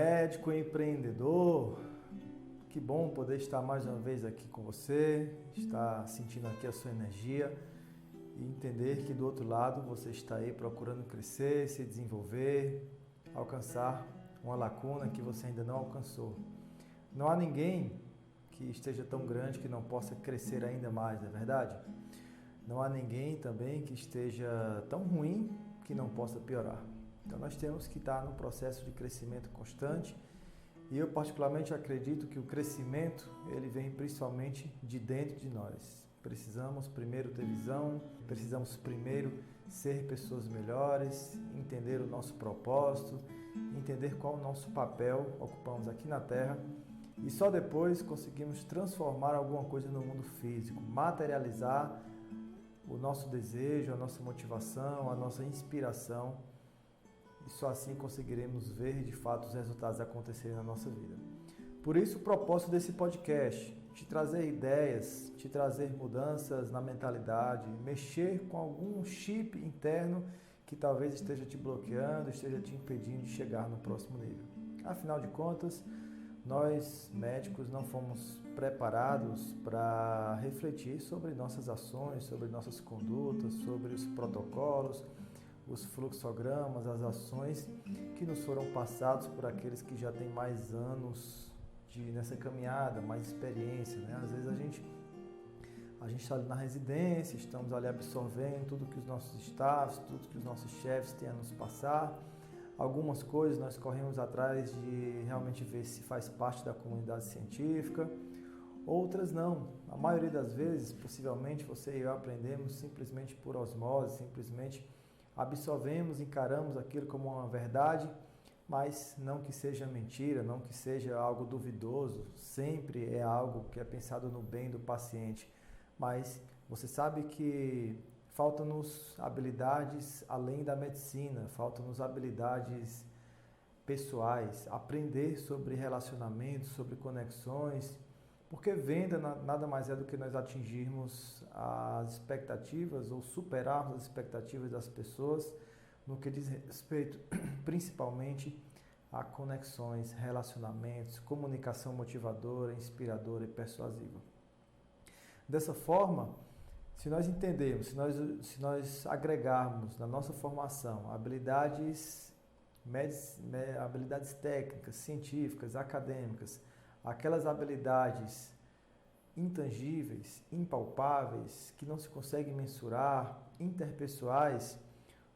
médico empreendedor, que bom poder estar mais uma vez aqui com você, estar sentindo aqui a sua energia e entender que do outro lado você está aí procurando crescer, se desenvolver, alcançar uma lacuna que você ainda não alcançou. Não há ninguém que esteja tão grande que não possa crescer ainda mais, não é verdade? Não há ninguém também que esteja tão ruim que não possa piorar. Então nós temos que estar num processo de crescimento constante e eu particularmente acredito que o crescimento ele vem principalmente de dentro de nós. Precisamos primeiro ter visão, precisamos primeiro ser pessoas melhores, entender o nosso propósito, entender qual o nosso papel ocupamos aqui na Terra e só depois conseguimos transformar alguma coisa no mundo físico, materializar o nosso desejo, a nossa motivação, a nossa inspiração. E só assim conseguiremos ver de fato os resultados acontecerem na nossa vida. Por isso o propósito desse podcast, te trazer ideias, te trazer mudanças na mentalidade, mexer com algum chip interno que talvez esteja te bloqueando, esteja te impedindo de chegar no próximo nível. Afinal de contas, nós médicos não fomos preparados para refletir sobre nossas ações, sobre nossas condutas, sobre os protocolos, os fluxogramas, as ações que nos foram passados por aqueles que já têm mais anos nessa caminhada, mais experiência, né? Às vezes a gente está ali na residência, estamos ali absorvendo tudo que os nossos staffs, tudo que os nossos chefes têm a nos passar. Algumas coisas nós corremos atrás de realmente ver se faz parte da comunidade científica, outras não. A maioria das vezes, possivelmente, você e eu aprendemos simplesmente por osmose, simplesmente absorvemos, encaramos aquilo como uma verdade, mas não que seja mentira, não que seja algo duvidoso, sempre é algo que é pensado no bem do paciente. Mas você sabe que faltam-nos habilidades além da medicina, faltam-nos habilidades pessoais, aprender sobre relacionamentos, sobre conexões, porque venda nada mais é do que nós atingirmos as expectativas ou superarmos as expectativas das pessoas no que diz respeito principalmente a conexões, relacionamentos, comunicação motivadora, inspiradora e persuasiva. Dessa forma, se nós entendermos, se nós agregarmos na nossa formação habilidades técnicas, científicas, acadêmicas, aquelas habilidades intangíveis, impalpáveis, que não se conseguem mensurar, interpessoais,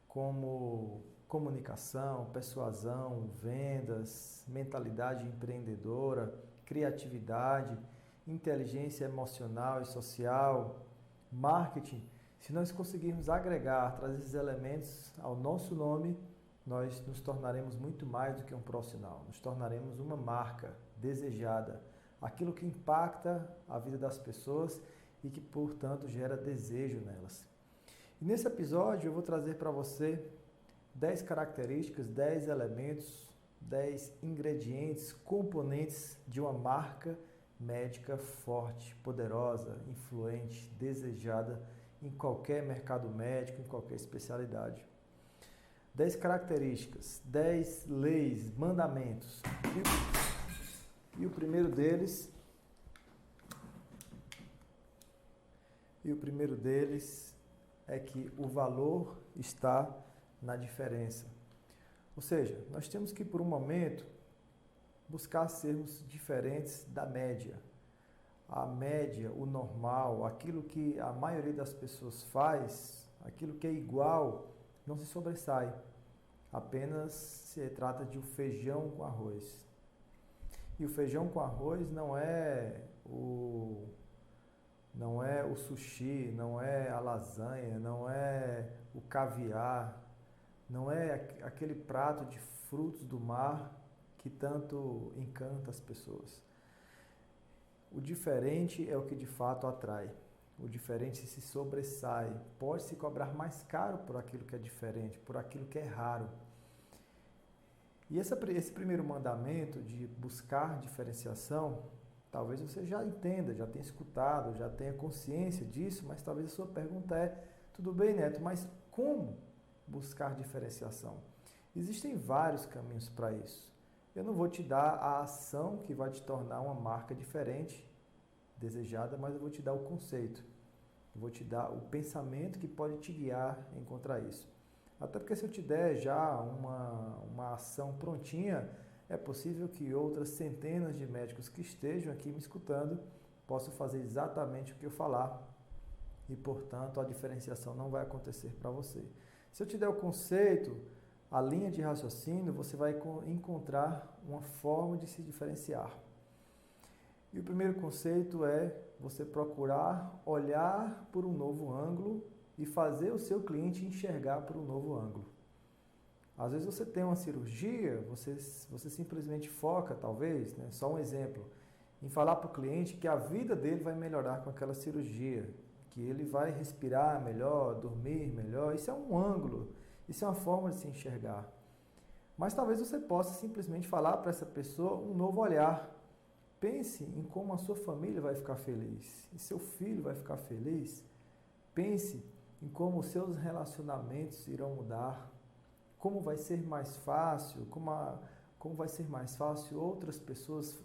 como comunicação, persuasão, vendas, mentalidade empreendedora, criatividade, inteligência emocional e social, marketing. Se nós conseguirmos agregar, trazer esses elementos ao nosso nome, nós nos tornaremos muito mais do que um profissional, nos tornaremos uma marca desejada, aquilo que impacta a vida das pessoas e que, portanto, gera desejo nelas. E nesse episódio eu vou trazer para você 10 características, 10 elementos, 10 ingredientes, componentes de uma marca médica forte, poderosa, influente, desejada em qualquer mercado médico, em qualquer especialidade. 10 características, 10 leis, mandamentos. E o primeiro deles é que o valor está na diferença. Ou seja, nós temos que, por um momento, buscar sermos diferentes da média. A média, o normal, aquilo que a maioria das pessoas faz, aquilo que é igual, não se sobressai. Apenas se trata de um feijão com arroz. E o feijão com arroz não é o sushi, não é a lasanha, não é o caviar, não é aquele prato de frutos do mar que tanto encanta as pessoas. O diferente é o que de fato atrai. O diferente se sobressai. Pode-se cobrar mais caro por aquilo que é diferente, por aquilo que é raro. E esse primeiro mandamento de buscar diferenciação, talvez você já entenda, já tenha escutado, já tenha consciência disso, mas talvez a sua pergunta é: tudo bem, Neto, mas como buscar diferenciação? Existem vários caminhos para isso. eu não vou te dar a ação que vai te tornar uma marca diferente, desejada, mas eu vou te dar o conceito. Eu vou te dar o pensamento que pode te guiar a encontrar isso. Até porque se eu te der já uma ação prontinha, é possível que outras centenas de médicos que estejam aqui me escutando possam fazer exatamente o que eu falar e, portanto, a diferenciação não vai acontecer para você. Se eu te der o conceito, a linha de raciocínio, você vai encontrar uma forma de se diferenciar. E o primeiro conceito é você procurar olhar por um novo ângulo e fazer o seu cliente enxergar por um novo ângulo. Às vezes você tem uma cirurgia, você simplesmente foca, talvez, né, só um exemplo, em falar para o cliente que a vida dele vai melhorar com aquela cirurgia, que ele vai respirar melhor, dormir melhor. Isso é um ângulo, isso é uma forma de se enxergar. Mas talvez você possa simplesmente falar para essa pessoa um novo olhar. Pense em como a sua família vai ficar feliz, e seu filho vai ficar feliz. Pense em como os seus relacionamentos irão mudar, como vai ser mais fácil, como vai ser mais fácil outras pessoas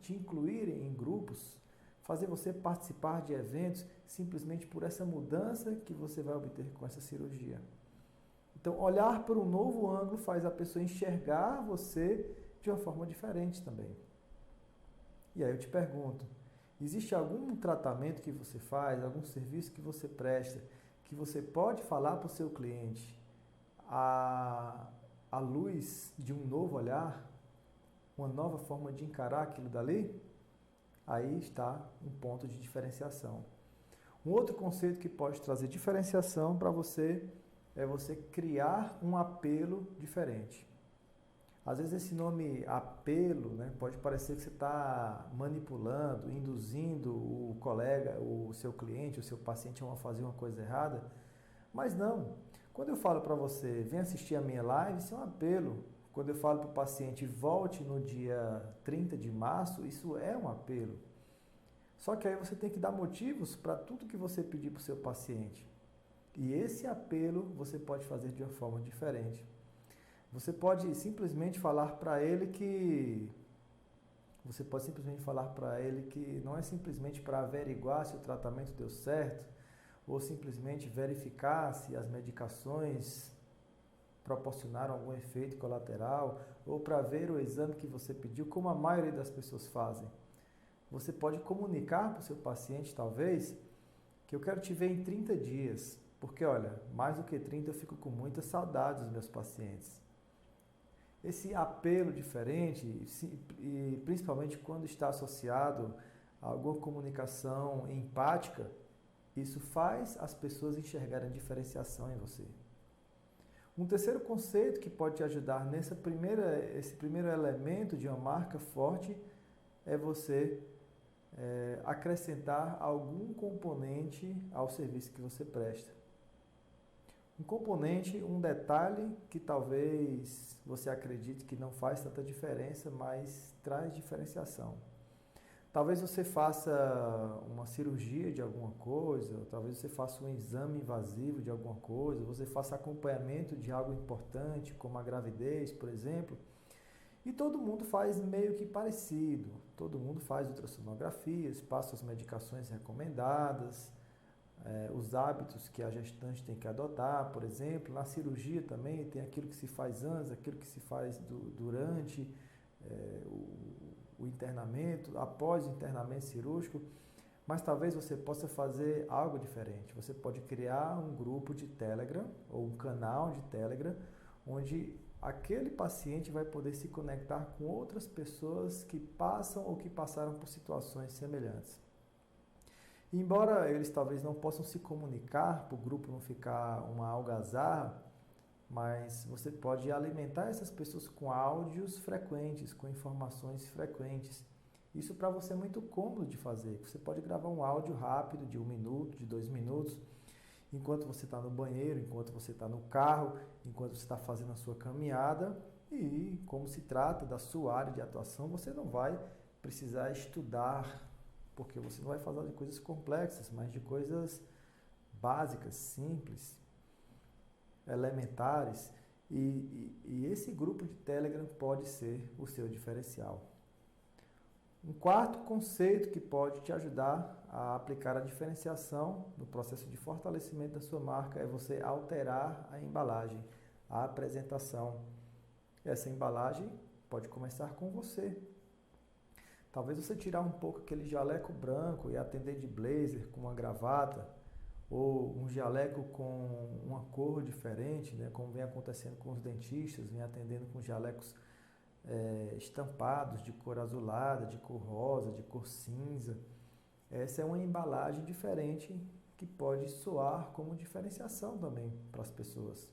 te incluírem em grupos, fazer você participar de eventos simplesmente por essa mudança que você vai obter com essa cirurgia. Então, olhar por um novo ângulo faz a pessoa enxergar você de uma forma diferente também. E aí eu te pergunto, existe algum tratamento que você faz, algum serviço que você presta, que você pode falar para o seu cliente à luz de um novo olhar, uma nova forma de encarar aquilo dali? Aí está um ponto de diferenciação. Um outro conceito que pode trazer diferenciação para você é você criar um apelo diferente. Às vezes esse nome apelo, né, pode parecer que você está manipulando, induzindo o colega, o seu cliente, o seu paciente a fazer uma coisa errada, mas não. Quando eu falo para você, vem assistir a minha live, isso é um apelo. Quando eu falo para o paciente, volte no dia 30 de março, isso é um apelo. Só que aí você tem que dar motivos para tudo que você pedir para o seu paciente. E esse apelo você pode fazer de uma forma diferente. Você pode simplesmente falar para ele que não é simplesmente para averiguar se o tratamento deu certo, ou simplesmente verificar se as medicações proporcionaram algum efeito colateral, ou para ver o exame que você pediu, como a maioria das pessoas fazem. Você pode comunicar para o seu paciente, talvez, que eu quero te ver em 30 dias, porque, olha, mais do que 30 eu fico com muita saudade dos meus pacientes. Esse apelo diferente, e principalmente quando está associado a alguma comunicação empática, isso faz as pessoas enxergarem diferenciação em você. Um terceiro conceito que pode te ajudar esse primeiro elemento de uma marca forte é você acrescentar algum componente ao serviço que você presta. Um componente, um detalhe que talvez você acredite que não faz tanta diferença, mas traz diferenciação. Talvez você faça uma cirurgia de alguma coisa, talvez você faça um exame invasivo de alguma coisa, você faça acompanhamento de algo importante, como a gravidez, por exemplo, e todo mundo faz meio que parecido. Todo mundo faz ultrassonografias, passa as medicações recomendadas, os hábitos que a gestante tem que adotar, por exemplo. Na cirurgia também tem aquilo que se faz antes, aquilo que se faz durante o internamento, após o internamento cirúrgico, mas talvez você possa fazer algo diferente. Você pode criar um grupo de Telegram ou um canal de Telegram, onde aquele paciente vai poder se conectar com outras pessoas que passam ou que passaram por situações semelhantes. E embora eles talvez não possam se comunicar, para o grupo não ficar uma algazarra, mas você pode alimentar essas pessoas com áudios frequentes, com informações frequentes. Isso para você é muito cômodo de fazer. Você pode gravar um áudio rápido de 1 minuto, de 2 minutos, enquanto você está no banheiro, enquanto você está no carro, enquanto você está fazendo a sua caminhada. E como se trata da sua área de atuação, você não vai precisar estudar, porque você não vai falar de coisas complexas, mas de coisas básicas, simples, elementares. E esse grupo de Telegram pode ser o seu diferencial. Um quarto conceito que pode te ajudar a aplicar a diferenciação no processo de fortalecimento da sua marca é você alterar a embalagem, a apresentação. Essa embalagem pode começar com você. Talvez você tirar um pouco aquele jaleco branco e atender de blazer com uma gravata, ou um jaleco com uma cor diferente, né, como vem acontecendo com os dentistas, vem atendendo com jalecos estampados de cor azulada, de cor rosa, de cor cinza. Essa é uma embalagem diferente que pode soar como diferenciação também para as pessoas.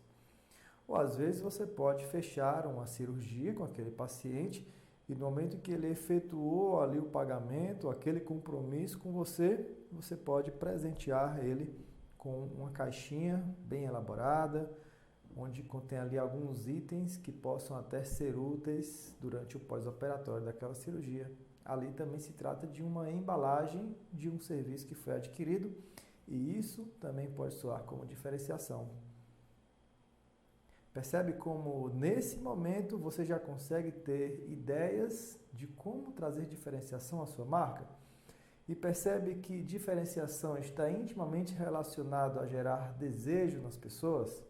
Ou às vezes você pode fechar uma cirurgia com aquele paciente e no momento que ele efetuou ali o pagamento, aquele compromisso com você, você pode presentear ele com uma caixinha bem elaborada, onde contém ali alguns itens que possam até ser úteis durante o pós-operatório daquela cirurgia. Ali também se trata de uma embalagem de um serviço que foi adquirido e isso também pode soar como diferenciação. Percebe como nesse momento você já consegue ter ideias de como trazer diferenciação à sua marca? E percebe que diferenciação está intimamente relacionado a gerar desejo nas pessoas?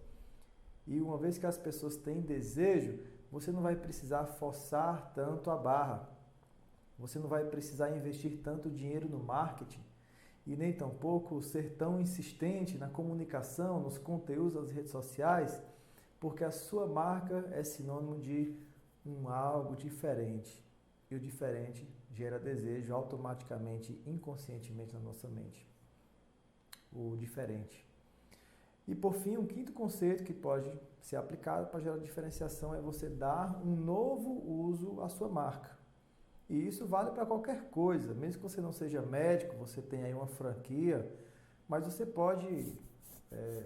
E uma vez que as pessoas têm desejo, você não vai precisar forçar tanto a barra. Você não vai precisar investir tanto dinheiro no marketing e nem tampouco ser tão insistente na comunicação, nos conteúdos das redes sociais, porque a sua marca é sinônimo de algo diferente. E o diferente gera desejo automaticamente, inconscientemente na nossa mente. O diferente. E por fim, um quinto conceito que pode ser aplicado para gerar diferenciação é você dar um novo uso à sua marca. E isso vale para qualquer coisa, mesmo que você não seja médico, você tenha aí uma franquia, mas você pode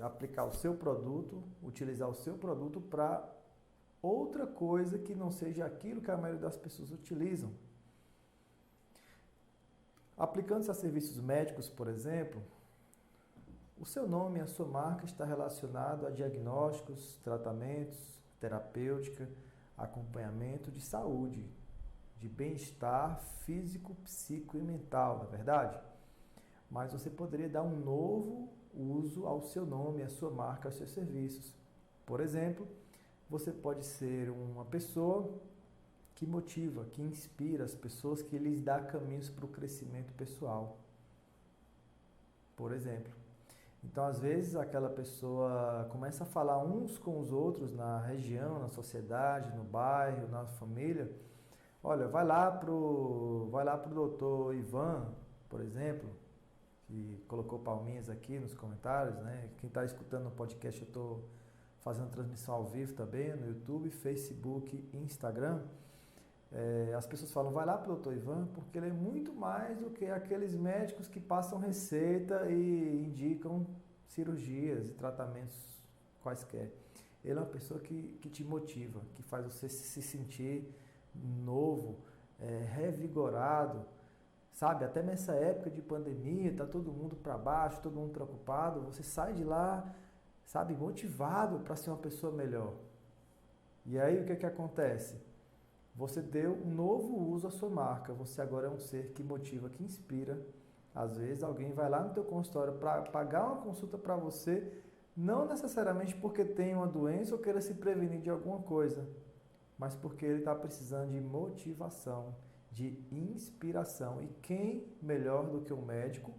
aplicar o seu produto, utilizar o seu produto para outra coisa que não seja aquilo que a maioria das pessoas utilizam. Aplicando-se a serviços médicos, por exemplo, o seu nome e a sua marca está relacionado a diagnósticos, tratamentos, terapêutica, acompanhamento de saúde, de bem-estar físico, psíquico e mental, não é verdade? Mas você poderia dar um novo uso ao seu nome, à sua marca, aos seus serviços. Por exemplo, você pode ser uma pessoa que motiva, que inspira as pessoas, que lhes dá caminhos para o crescimento pessoal. Por exemplo. Então, às vezes, aquela pessoa começa a falar uns com os outros na região, na sociedade, no bairro, na família. Olha, vai lá pro doutor Ivan, por exemplo, que colocou palminhas aqui nos comentários, né? Quem está escutando no podcast, eu estou fazendo transmissão ao vivo também no YouTube, Facebook e Instagram. As pessoas falam, vai lá para o doutor Ivan, porque ele é muito mais do que aqueles médicos que passam receita e indicam cirurgias e tratamentos quaisquer. Ele é uma pessoa que te motiva, que faz você se sentir novo, revigorado, sabe? Até nessa época de pandemia, tá todo mundo para baixo, todo mundo preocupado, você sai de lá, sabe, motivado para ser uma pessoa melhor. E aí o que acontece? Você deu um novo uso à sua marca, você agora é um ser que motiva, que inspira. Às vezes alguém vai lá no teu consultório para pagar uma consulta para você, não necessariamente porque tem uma doença ou queira se prevenir de alguma coisa, mas porque ele está precisando de motivação, de inspiração. E quem melhor do que um médico,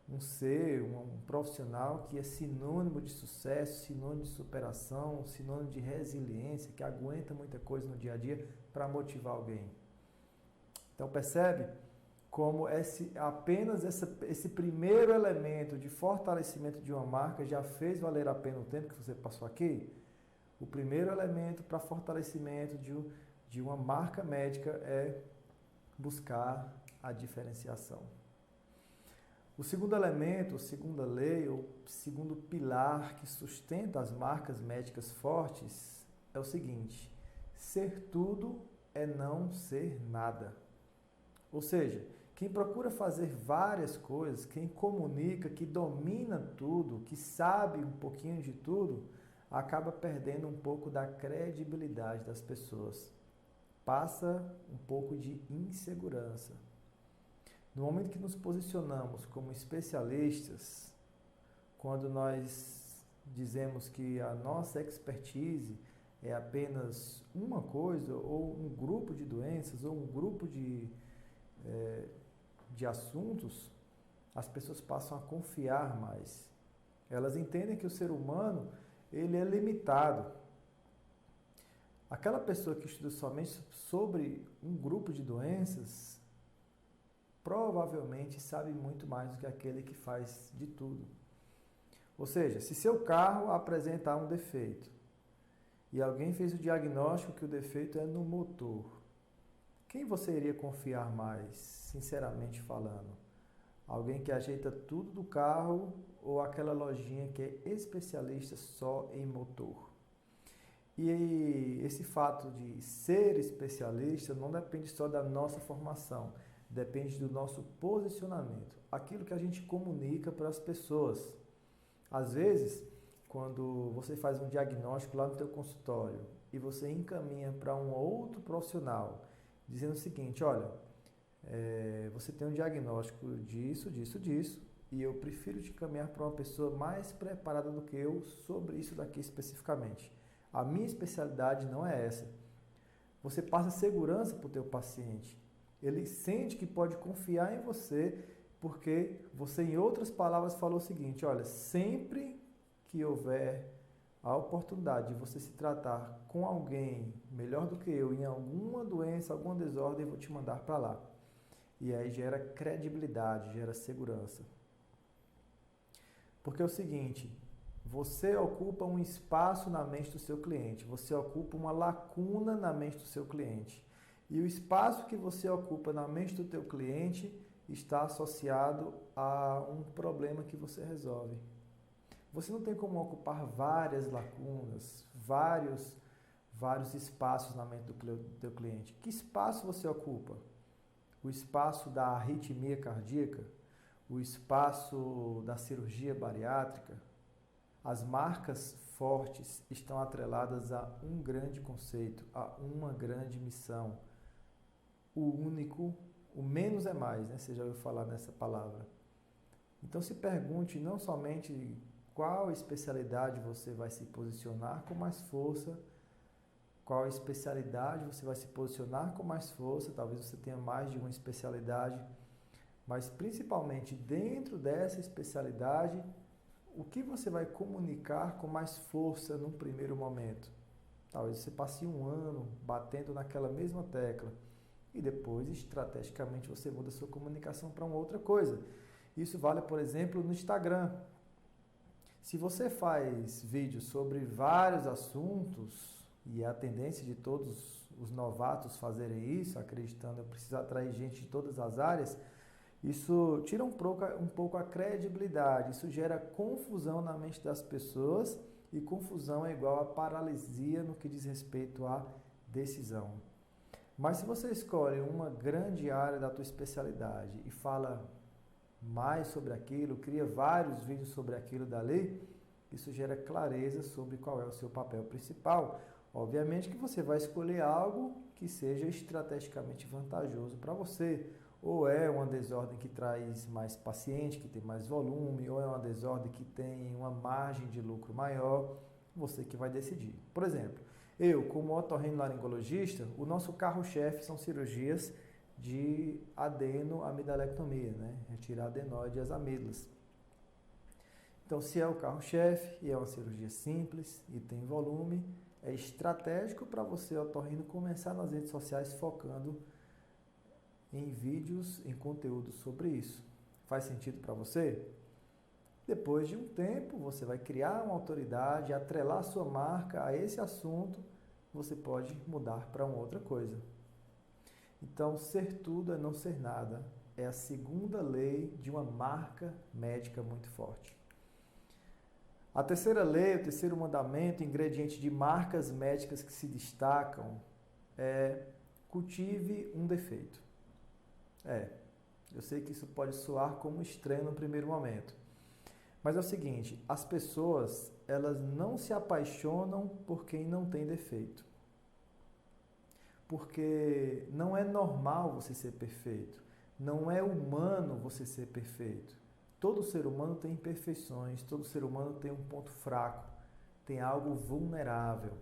um ser, um profissional que é sinônimo de sucesso, sinônimo de superação, sinônimo de resiliência, que aguenta muita coisa no dia a dia para motivar alguém. Então percebe como apenas esse primeiro elemento de fortalecimento de uma marca já fez valer a pena o tempo que você passou aqui? O primeiro elemento para fortalecimento de uma marca médica é buscar a diferenciação. O segundo elemento, a segunda lei, ou segundo pilar que sustenta as marcas médicas fortes é o seguinte: ser tudo é não ser nada. Ou seja, quem procura fazer várias coisas, quem comunica, que domina tudo, que sabe um pouquinho de tudo, acaba perdendo um pouco da credibilidade das pessoas. Passa um pouco de insegurança. No momento que nos posicionamos como especialistas, quando nós dizemos que a nossa expertise é apenas uma coisa, ou um grupo de doenças, ou um grupo de assuntos, as pessoas passam a confiar mais. Elas entendem que o ser humano, ele é limitado. Aquela pessoa que estuda somente sobre um grupo de doenças, provavelmente sabe muito mais do que aquele que faz de tudo. Ou seja, se seu carro apresentar um defeito e alguém fez o diagnóstico que o defeito é no motor, quem você iria confiar mais, sinceramente falando? Alguém que ajeita tudo do carro ou aquela lojinha que é especialista só em motor? E esse fato de ser especialista não depende só da nossa formação, depende do nosso posicionamento, aquilo que a gente comunica para as pessoas. Às vezes, quando você faz um diagnóstico lá no teu consultório e você encaminha para um outro profissional, dizendo o seguinte, olha, você tem um diagnóstico disso, e eu prefiro te encaminhar para uma pessoa mais preparada do que eu sobre isso daqui especificamente. A minha especialidade não é essa. Você passa segurança para o teu paciente. Ele sente que pode confiar em você, porque você, em outras palavras, falou o seguinte, olha, sempre que houver a oportunidade de você se tratar com alguém melhor do que eu em alguma doença, alguma desordem, eu vou te mandar para lá. E aí gera credibilidade, gera segurança. Porque é o seguinte, você ocupa um espaço na mente do seu cliente, você ocupa uma lacuna na mente do seu cliente. E o espaço que você ocupa na mente do teu cliente está associado a um problema que você resolve. Você não tem como ocupar várias lacunas, vários espaços na mente do teu cliente. Que espaço você ocupa? O espaço da arritmia cardíaca? O espaço da cirurgia bariátrica? As marcas fortes estão atreladas a um grande conceito, a uma grande missão. O único, o menos é mais, né? Você já ouviu falar nessa palavra. Então se pergunte não somente qual especialidade você vai se posicionar com mais força, qual especialidade você vai se posicionar com mais força, talvez você tenha mais de uma especialidade, mas principalmente dentro dessa especialidade, o que você vai comunicar com mais força num primeiro momento? Talvez você passe um ano batendo naquela mesma tecla e depois, estrategicamente, você muda a sua comunicação para uma outra coisa. Isso vale, por exemplo, no Instagram. Se você faz vídeos sobre vários assuntos, e é a tendência de todos os novatos fazerem isso, acreditando que precisa atrair gente de todas as áreas, isso tira um pouco a credibilidade, isso gera confusão na mente das pessoas, e confusão é igual a paralisia no que diz respeito à decisão. Mas se você escolhe uma grande área da tua especialidade e fala mais sobre aquilo, cria vários vídeos sobre aquilo dali, isso gera clareza sobre qual é o seu papel principal. Obviamente que você vai escolher algo que seja estrategicamente vantajoso para você. Ou é uma desordem que traz mais paciente, que tem mais volume, ou é uma desordem que tem uma margem de lucro maior, você que vai decidir. Por exemplo, eu, como otorrinolaringologista, o nosso carro-chefe são cirurgias de adenoamidalectomia, né? Retirar adenoide das amígdalas. Então, se é o carro-chefe e é uma cirurgia simples e tem volume, é estratégico para você, otorrino, começar nas redes sociais focando em vídeos, em conteúdo sobre isso. Faz sentido para você? Depois de um tempo, você vai criar uma autoridade, atrelar sua marca a esse assunto, você pode mudar para uma outra coisa. Então, ser tudo é não ser nada. É a segunda lei de uma marca médica muito forte. A terceira lei, o terceiro mandamento, ingrediente de marcas médicas que se destacam, é cultive um defeito. Eu sei que isso pode soar como estranho no primeiro momento. Mas é o seguinte, as pessoas, elas não se apaixonam por quem não tem defeito. Porque não é normal você ser perfeito. Não é humano você ser perfeito. Todo ser humano tem imperfeições, todo ser humano tem um ponto fraco, tem algo vulnerável.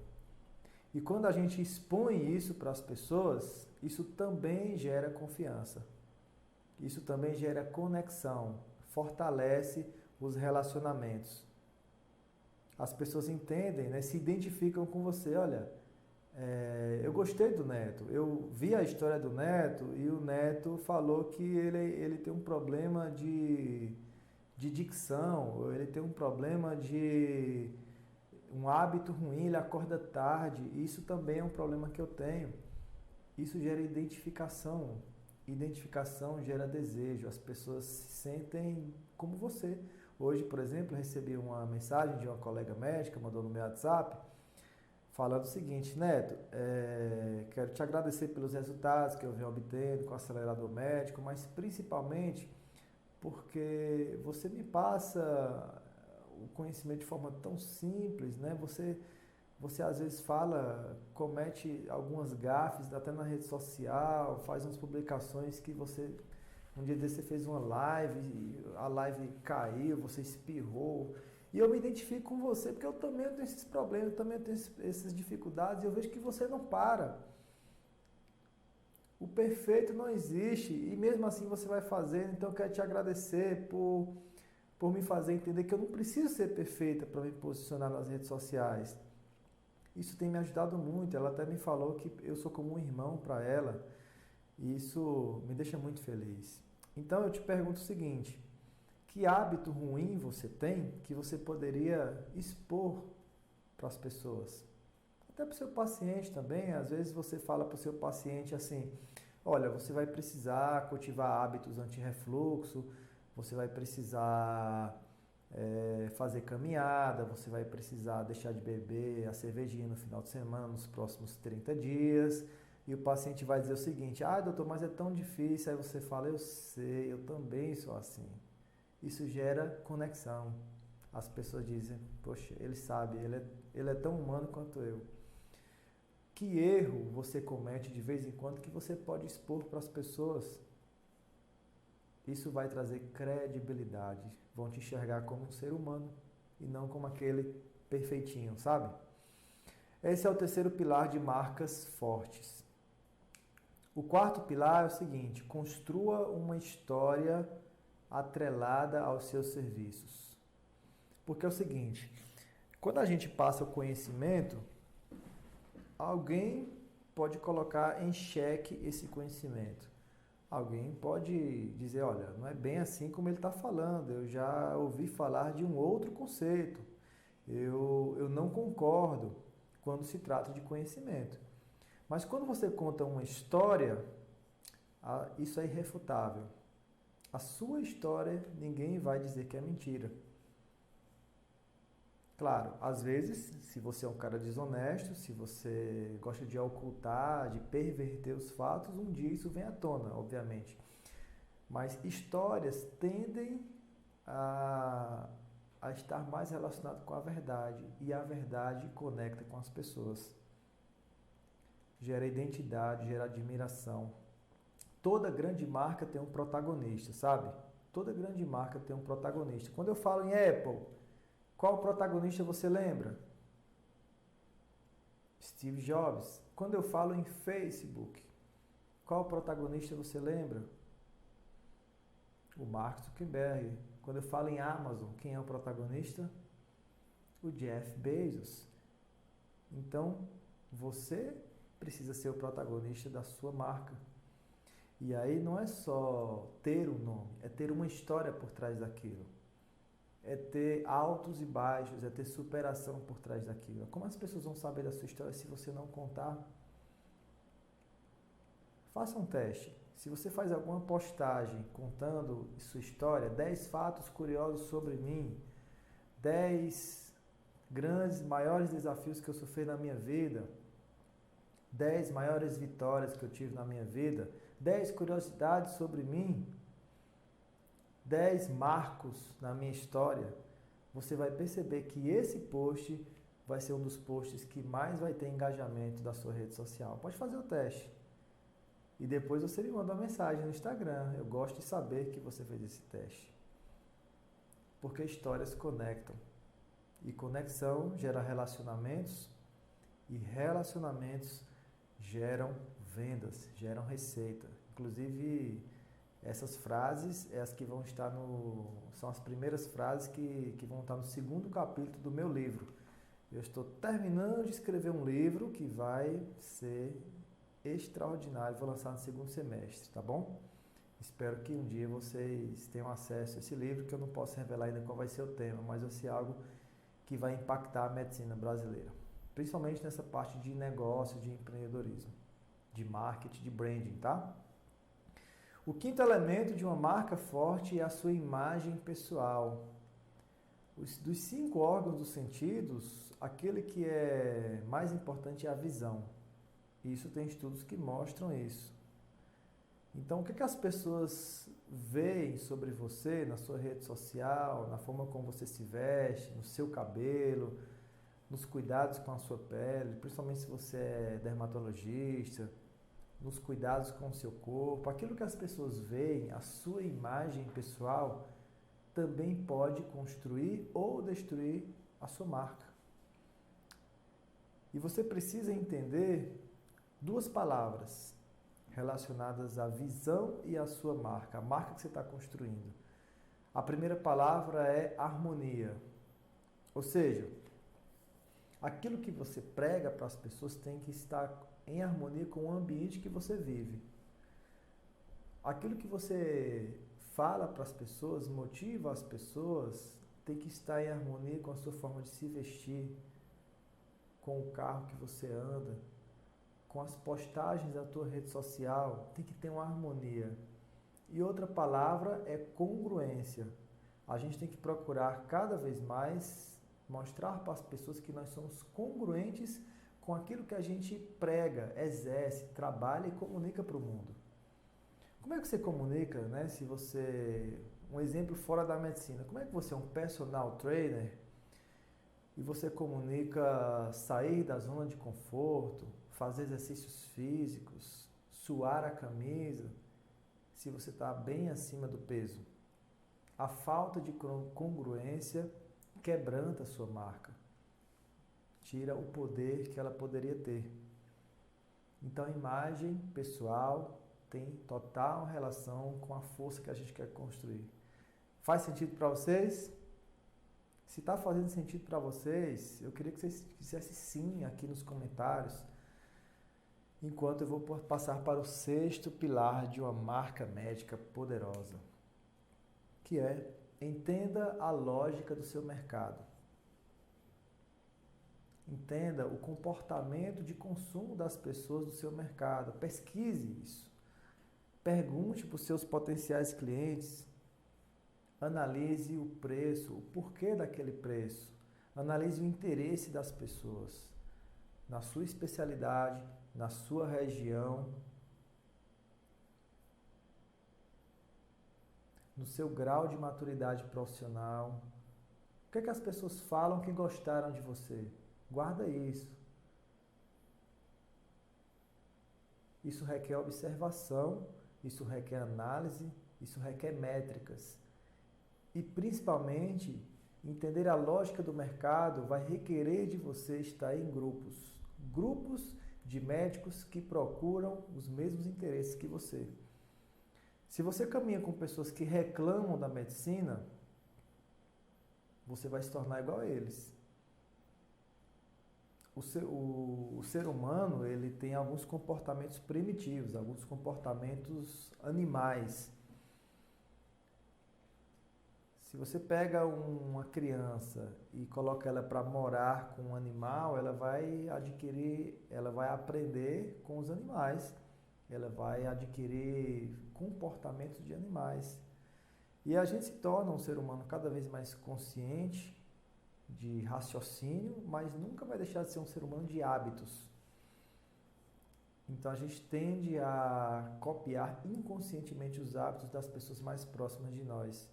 E quando a gente expõe isso para as pessoas, isso também gera confiança. Isso também gera conexão, fortalece os relacionamentos. As pessoas entendem, né, se identificam com você. Olha, eu gostei do Neto, eu vi a história do Neto e o Neto falou que ele tem um problema de dicção, ele tem um problema de um hábito ruim, ele acorda tarde. Isso também é um problema que eu tenho. Isso gera identificação. Identificação gera desejo. As pessoas se sentem como você. Hoje, por exemplo, eu recebi uma mensagem de uma colega médica, mandou no meu WhatsApp, falando o seguinte: Neto, quero te agradecer pelos resultados que eu venho obtendo com o acelerador médico, mas principalmente porque você me passa o conhecimento de forma tão simples, né? Você às vezes comete algumas gafes até na rede social, faz umas publicações que um dia desse você fez uma live, a live caiu, você espirrou. E eu me identifico com você, porque eu também tenho esses problemas, eu também tenho essas dificuldades, e eu vejo que você não para. O perfeito não existe, e mesmo assim você vai fazendo. Então eu quero te agradecer por me fazer entender que eu não preciso ser perfeita para me posicionar nas redes sociais. Isso tem me ajudado muito. Ela até me falou que eu sou como um irmão para ela, e isso me deixa muito feliz. Então eu te pergunto o seguinte: que hábito ruim você tem que você poderia expor para as pessoas? Até para o seu paciente também. Às vezes você fala para o seu paciente assim: olha, você vai precisar cultivar hábitos anti-refluxo, você vai precisar fazer caminhada, você vai precisar deixar de beber a cervejinha no final de semana, nos próximos 30 dias. E o paciente vai dizer o seguinte: doutor, mas é tão difícil. Aí você fala: eu sei, eu também sou assim. Isso gera conexão. As pessoas dizem: poxa, ele sabe, ele é tão humano quanto eu. Que erro você comete de vez em quando que você pode expor para as pessoas? Isso vai trazer credibilidade. Vão te enxergar como um ser humano e não como aquele perfeitinho, sabe? Esse é o terceiro pilar de marcas fortes. O quarto pilar é o seguinte: construa uma história atrelada aos seus serviços. Porque é o seguinte, quando a gente passa o conhecimento, alguém pode colocar em xeque esse conhecimento. Alguém pode dizer: olha, não é bem assim como ele está falando, eu já ouvi falar de um outro conceito, eu não concordo quando se trata de conhecimento. Mas quando você conta uma história, isso é irrefutável. A sua história, ninguém vai dizer que é mentira. Claro, às vezes, se você é um cara desonesto, se você gosta de ocultar, de perverter os fatos, um dia isso vem à tona, obviamente. Mas histórias tendem a estar mais relacionadas com a verdade, e a verdade conecta com as pessoas. Gera identidade, gera admiração. Toda grande marca tem um protagonista, sabe? Toda grande marca tem um protagonista. Quando eu falo em Apple, qual protagonista você lembra? Steve Jobs. Quando eu falo em Facebook, qual protagonista você lembra? O Mark Zuckerberg. Quando eu falo em Amazon, quem é o protagonista? O Jeff Bezos. Então, você precisa ser o protagonista da sua marca. E aí não é só ter um nome, é ter uma história por trás daquilo. É ter altos e baixos, é ter superação por trás daquilo. Como as pessoas vão saber da sua história se você não contar? Faça um teste. Se você faz alguma postagem contando sua história, 10 fatos curiosos sobre mim, 10 grandes, maiores desafios que eu sofri na minha vida, 10 maiores vitórias que eu tive na minha vida, 10 curiosidades sobre mim, 10 marcos na minha história, você vai perceber que esse post vai ser um dos posts que mais vai ter engajamento da sua rede social. Pode fazer o teste. E depois você me manda uma mensagem no Instagram. Eu gosto de saber que você fez esse teste. Porque histórias conectam. E conexão gera relacionamentos. E relacionamentos geram vendas, geram receita. Inclusive, essas frases é as que vão estar são as primeiras frases que vão estar no segundo capítulo do meu livro. Eu estou terminando de escrever um livro que vai ser extraordinário, vou lançar no segundo semestre, tá bom? Espero que um dia vocês tenham acesso a esse livro, que eu não posso revelar ainda qual vai ser o tema, mas vai ser algo que vai impactar a medicina brasileira, principalmente nessa parte de negócio, de empreendedorismo, de marketing, de branding, tá? O quinto elemento de uma marca forte é a sua imagem pessoal. Dos 5 órgãos dos sentidos, aquele que é mais importante é a visão. Isso tem estudos que mostram isso. Então, o que as pessoas veem sobre você na sua rede social, na forma como você se veste, no seu cabelo, nos cuidados com a sua pele, principalmente se você é dermatologista, nos cuidados com o seu corpo, aquilo que as pessoas veem, a sua imagem pessoal, também pode construir ou destruir a sua marca. E você precisa entender 2 palavras relacionadas à visão e à sua marca, a marca que você está construindo. A primeira palavra é harmonia. Ou seja, aquilo que você prega para as pessoas tem que estar em harmonia com o ambiente que você vive. Aquilo que você fala para as pessoas, motiva as pessoas, tem que estar em harmonia com a sua forma de se vestir, com o carro que você anda, com as postagens da tua rede social, tem que ter uma harmonia. E outra palavra é congruência. A gente tem que procurar cada vez mais mostrar para as pessoas que nós somos congruentes com aquilo que a gente prega, exerce, trabalha e comunica para o mundo. Como é que você comunica, né? Se você, um exemplo fora da medicina, como é que você é um personal trainer e você comunica sair da zona de conforto, fazer exercícios físicos, suar a camisa, se você está bem acima do peso? A falta de congruência quebranta a sua marca, tira o poder que ela poderia ter. Então, a imagem pessoal tem total relação com a força que a gente quer construir. Faz sentido para vocês? Se está fazendo sentido para vocês, eu queria que vocês fizessem sim aqui nos comentários, enquanto eu vou passar para o 6º pilar de uma marca médica poderosa, que é: entenda a lógica do seu mercado. Entenda o comportamento de consumo das pessoas do seu mercado. Pesquise isso. Pergunte para os seus potenciais clientes. Analise o preço, o porquê daquele preço. Analise o interesse das pessoas na sua especialidade, na sua região, no seu grau de maturidade profissional. O que é que as pessoas falam que gostaram de você? Guarda isso. Isso requer observação, isso requer análise, isso requer métricas. E principalmente, entender a lógica do mercado vai requerer de você estar em grupos. Grupos de médicos que procuram os mesmos interesses que você. Se você caminha com pessoas que reclamam da medicina, você vai se tornar igual a eles. O ser humano, ele tem alguns comportamentos primitivos, alguns comportamentos animais. Se você pega uma criança e coloca ela para morar com um animal, ela vai aprender com os animais, ela vai adquirir comportamentos de animais. E a gente se torna um ser humano cada vez mais consciente, de raciocínio, mas nunca vai deixar de ser um ser humano de hábitos. Então a gente tende a copiar inconscientemente os hábitos das pessoas mais próximas de nós.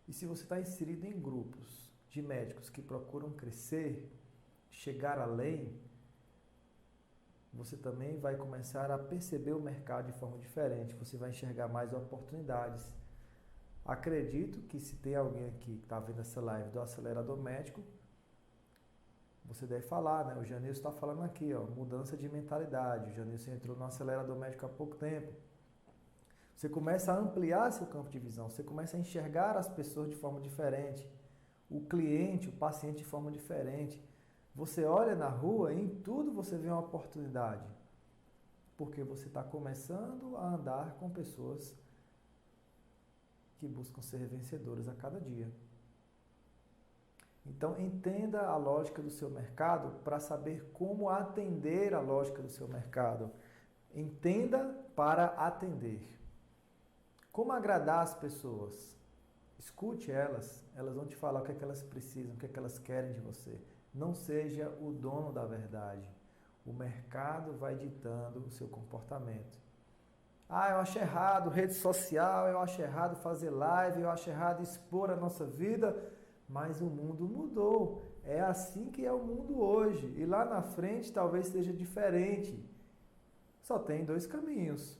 E se você está inserido em grupos de médicos que procuram crescer, chegar além, você também vai começar a perceber o mercado de forma diferente, você vai enxergar mais oportunidades. Acredito que se tem alguém aqui que está vendo essa live do Acelerador Médico, você deve falar, né? O Janilson está falando aqui, ó, mudança de mentalidade. O Janilson entrou no Acelerador Médico há pouco tempo. Você começa a ampliar seu campo de visão, você começa a enxergar as pessoas de forma diferente, o cliente, o paciente de forma diferente. Você olha na rua e em tudo você vê uma oportunidade, porque você está começando a andar com pessoas que buscam ser vencedoras a cada dia. Então, entenda a lógica do seu mercado para saber como atender a lógica do seu mercado. Entenda para atender. Como agradar as pessoas? Escute elas, elas vão te falar o que é que elas precisam, o que é que elas querem de você. Não seja o dono da verdade. O mercado vai ditando o seu comportamento. Eu acho errado rede social, eu acho errado fazer live, eu acho errado expor a nossa vida, mas o mundo mudou. É assim que é o mundo hoje. E lá na frente talvez seja diferente. Só tem dois caminhos.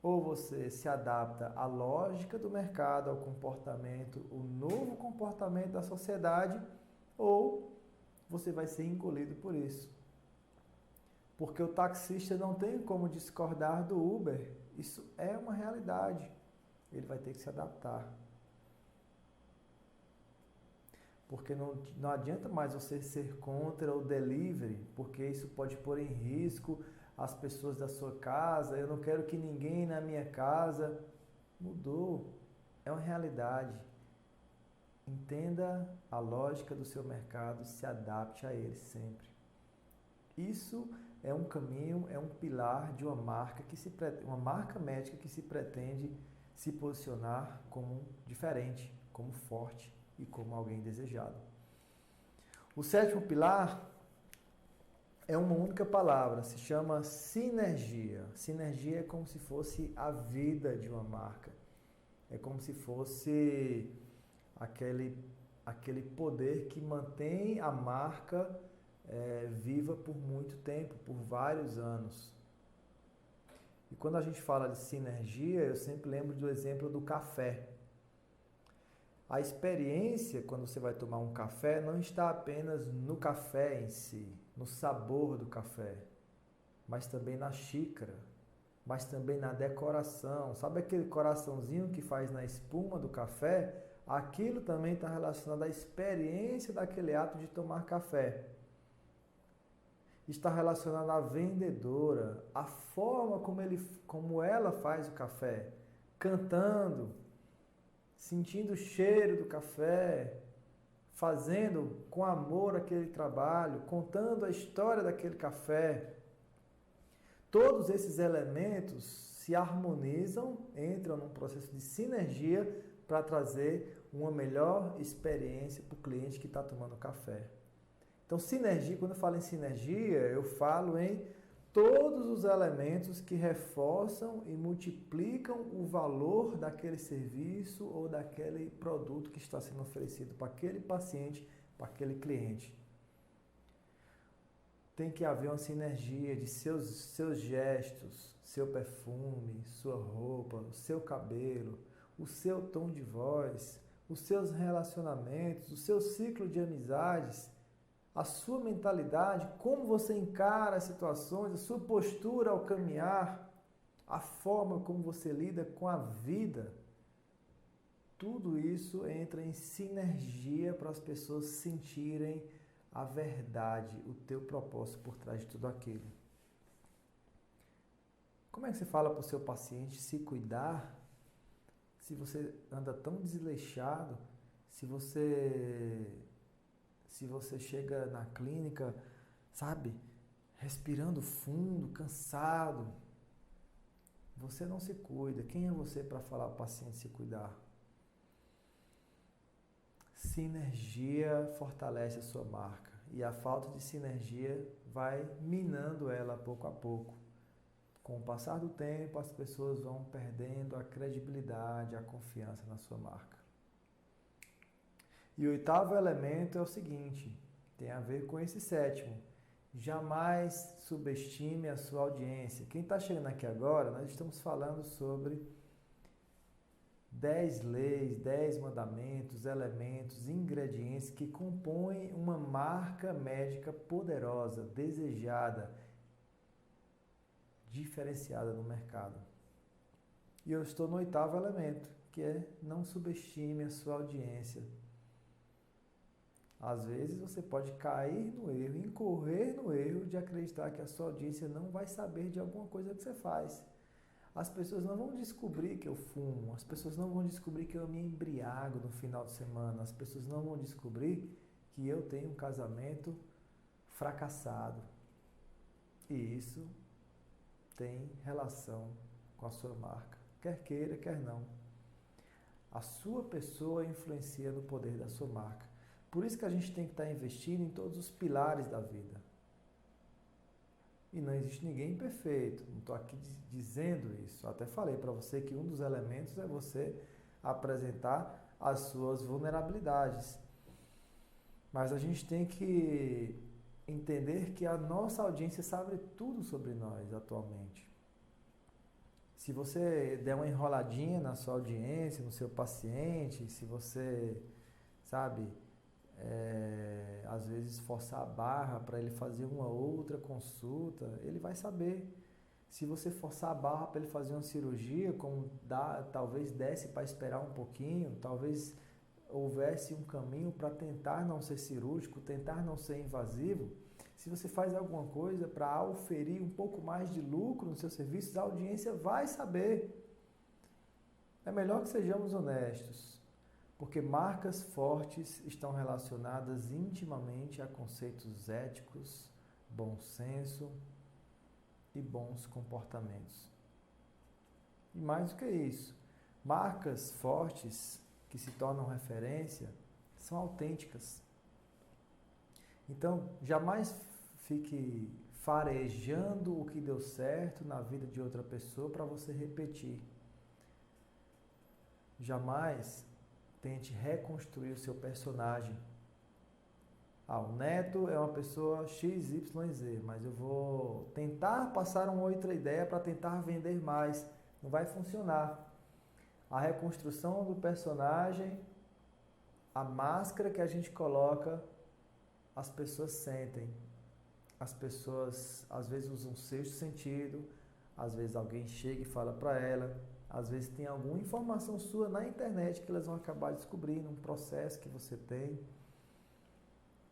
Ou você se adapta à lógica do mercado, ao comportamento, o novo comportamento da sociedade, ou você vai ser engolido por isso. Porque o taxista não tem como discordar do Uber. Isso é uma realidade. Ele vai ter que se adaptar. Porque não adianta mais você ser contra o delivery, porque isso pode pôr em risco as pessoas da sua casa. Eu não quero que ninguém na minha casa. Mudou. É uma realidade. Entenda a lógica do seu mercado, se adapte a ele sempre. Isso é um caminho, é um pilar de uma marca uma marca médica que se pretende se posicionar como diferente, como forte e como alguém desejado. O sétimo pilar é uma única palavra, se chama sinergia. Sinergia é como se fosse a vida de uma marca. É como se fosse aquele poder que mantém a marca viva por muito tempo, por vários anos. E quando a gente fala de sinergia, eu sempre lembro do exemplo do café. A experiência, quando você vai tomar um café, não está apenas no café em si, no sabor do café, mas também na xícara, mas também na decoração. Sabe aquele coraçãozinho que faz na espuma do café? Aquilo também está relacionado à experiência daquele ato de tomar café. Está relacionado à vendedora, a forma como ela faz o café, cantando, sentindo o cheiro do café, fazendo com amor aquele trabalho, contando a história daquele café. Todos esses elementos se harmonizam, entram num processo de sinergia para trazer uma melhor experiência para o cliente que está tomando café. Então, sinergia, quando eu falo em sinergia, eu falo em todos os elementos que reforçam e multiplicam o valor daquele serviço ou daquele produto que está sendo oferecido para aquele paciente, para aquele cliente. Tem que haver uma sinergia de seus gestos, seu perfume, sua roupa, o seu cabelo, o seu tom de voz, os seus relacionamentos, o seu ciclo de amizades, a sua mentalidade, como você encara as situações, a sua postura ao caminhar, a forma como você lida com a vida. Tudo isso entra em sinergia para as pessoas sentirem a verdade, o teu propósito por trás de tudo aquilo. Como é que você fala para o seu paciente se cuidar se você anda tão desleixado, se você chega na clínica, sabe, respirando fundo, cansado? Você não se cuida. Quem é você para falar para o paciente se cuidar? Sinergia fortalece a sua marca e a falta de sinergia vai minando ela pouco a pouco. Com o passar do tempo, as pessoas vão perdendo a credibilidade, a confiança na sua marca. E o oitavo elemento é o seguinte, tem a ver com esse sétimo. Jamais subestime a sua audiência. Quem está chegando aqui agora, nós estamos falando sobre 10 leis, 10 mandamentos, elementos, ingredientes que compõem uma marca médica poderosa, desejada, diferenciada no mercado. E eu estou no oitavo elemento, que é não subestime a sua audiência. Às vezes você pode cair no erro, incorrer no erro de acreditar que a sua audiência não vai saber de alguma coisa que você faz. As pessoas não vão descobrir que eu fumo, as pessoas não vão descobrir que eu me embriago no final de semana, as pessoas não vão descobrir que eu tenho um casamento fracassado. E isso tem relação com a sua marca, quer queira, quer não. A sua pessoa influencia no poder da sua marca. Por isso que a gente tem que estar investindo em todos os pilares da vida. E não existe ninguém perfeito, não estou aqui dizendo isso. Eu até falei para você que um dos elementos é você apresentar as suas vulnerabilidades. Mas a gente tem que entender que a nossa audiência sabe tudo sobre nós atualmente. Se você der uma enroladinha na sua audiência, no seu paciente, se você, sabe, às vezes forçar a barra para ele fazer uma outra consulta, ele vai saber. Se você forçar a barra para ele fazer uma cirurgia, como talvez desse para esperar um pouquinho, talvez houvesse um caminho para tentar não ser cirúrgico, tentar não ser invasivo, se você faz alguma coisa para auferir um pouco mais de lucro nos seus serviços, a audiência vai saber. É melhor que sejamos honestos. Porque marcas fortes estão relacionadas intimamente a conceitos éticos, bom senso e bons comportamentos. E mais do que isso, marcas fortes que se tornam referência são autênticas. Então, jamais fique farejando o que deu certo na vida de outra pessoa para você repetir. Jamais tente reconstruir o seu personagem. O Neto é uma pessoa XYZ, mas eu vou tentar passar uma outra ideia para tentar vender mais. Não vai funcionar. A reconstrução do personagem, a máscara que a gente coloca, as pessoas sentem. As pessoas às vezes usam um sexto sentido, às vezes alguém chega e fala para ela. Às vezes tem alguma informação sua na internet que elas vão acabar descobrindo, um processo que você tem.